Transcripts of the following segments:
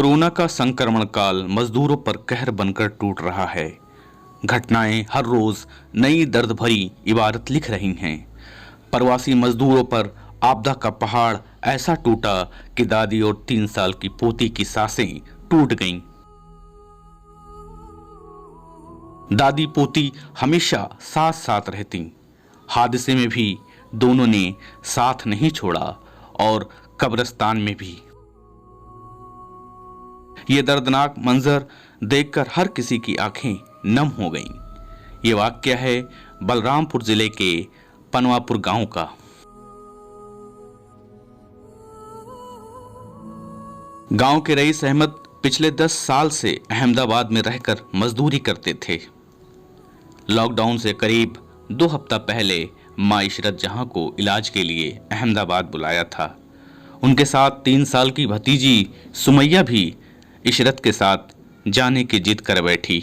Corona का संक्रमण काल मजदूरों पर कहर बनकर टूट रहा है। घटनाएं हर रोज नई दर्द भरी इबारत लिख रही हैं। प्रवासी मजदूरों पर आपदा का पहाड़ ऐसा टूटा कि दादी और 3 साल की पोती की सांसें टूट गईं। दादी पोती हमेशा साथ साथ रहती। हादसे में भी दोनों ने साथ नहीं छोड़ा और कब्रिस्तान में भी। ये दर्दनाक मंजर देखकर हर किसी की आंखें नम हो गईं। ये वाकया है बलरामपुर जिले के पनवापुर गांव का। गांव के रईस अहमद पिछले 10 साल से अहमदाबाद में रहकर मजदूरी करते थे। लॉकडाउन से करीब 2 हफ्ता पहले मां इशरत जहां को इलाज के लिए अहमदाबाद बुलाया था। उनके साथ 3 साल की भतीजी सुमैया भी इशरत के साथ जाने की जिद कर बैठी।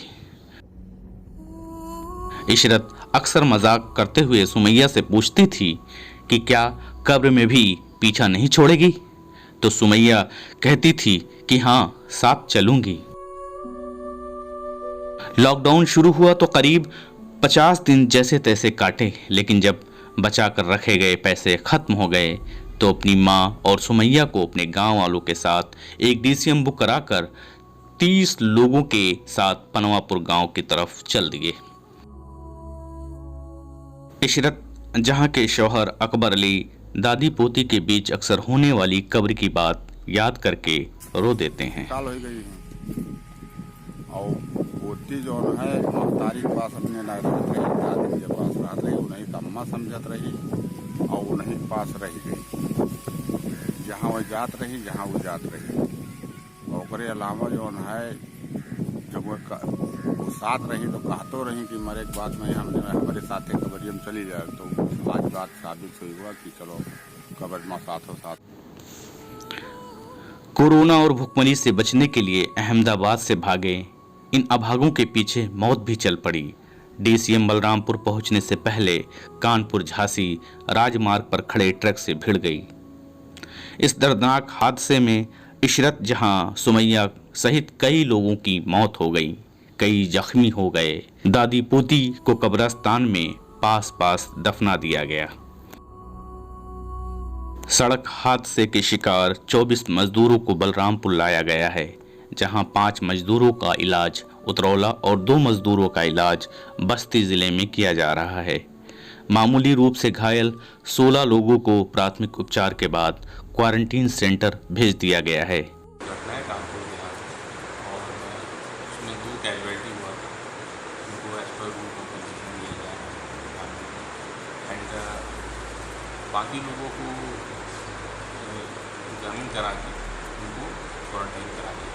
इशरत अक्सर मजाक करते हुए सुमैया से पूछती थी कि क्या कब्र में भी पीछा नहीं छोड़ेगी, तो सुमैया कहती थी कि हाँ, साथ चलूंगी। लॉकडाउन शुरू हुआ तो करीब 50 दिन जैसे तैसे काटे, लेकिन जब बचा कर रखे गए पैसे खत्म हो गए तो अपनी मां और सुमैया को अपने गांव वालों के साथ एक डीसीएम बुक कराकर 30 लोगों के साथ पनवापुर गांव की तरफ चल दिए। इशरत जहां के शौहर अकबर अली दादी पोती के बीच अक्सर होने वाली कब्र की बात याद करके रो देते हैं। साल हो गई है और पोती जो है मुख्तारी के पास अपने दादी के पास रह रही, उन्हीं का अम्मा समझत रही और उन्हीं के पास रही गई। जहाँ वो जात रही, जहाँ वो जात रही। और ओकरे अलावा जो है जब वो साथ रही तो कहतो रही कि मरे के बाद में हमारे साथ कब्रियम चली जाए, तो आज बात साबित हुई हुआ कि चलो कब्र में साथों साथ। कोरोना और भुखमरी से बचने के लिए अहमदाबाद से भागे इन अभागों के पीछे मौत भी चल पड़ी। डीसीएम बलरामपुर पहुंचने से पहले कानपुर झांसी राजमार्ग पर खड़े ट्रक से भिड़ गई। इस दर्दनाक हादसे में इशरत जहां सुमैया सहित कई लोगों की मौत हो गई, कई जख्मी हो गए। दादी पोती को कब्रिस्तान में पास पास दफना दिया गया। सड़क हादसे के शिकार 24 मजदूरों को बलरामपुर लाया गया है, जहां 5 मजदूरों का इलाज उतरौला और 2 मजदूरों का इलाज बस्ती जिले में किया जा रहा है। मामूली रूप से घायल 16 लोगों को प्राथमिक उपचार के बाद क्वारंटीन सेंटर भेज दिया गया है। बाकी लोगों को एग्जामिन करा के उनको क्वारंटाइन करा दिया।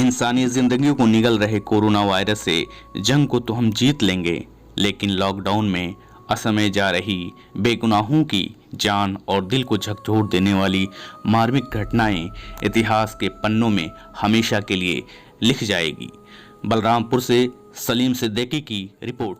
इंसानी जिंदगियों को निगल रहे कोरोना वायरस से जंग को तो हम जीत लेंगे, लेकिन लॉकडाउन में असमय जा रही बेगुनाहों की जान और दिल को झकझोर देने वाली मार्मिक घटनाएं इतिहास के पन्नों में हमेशा के लिए लिख जाएगी। बलरामपुर से सलीम सिद्दीकी की रिपोर्ट।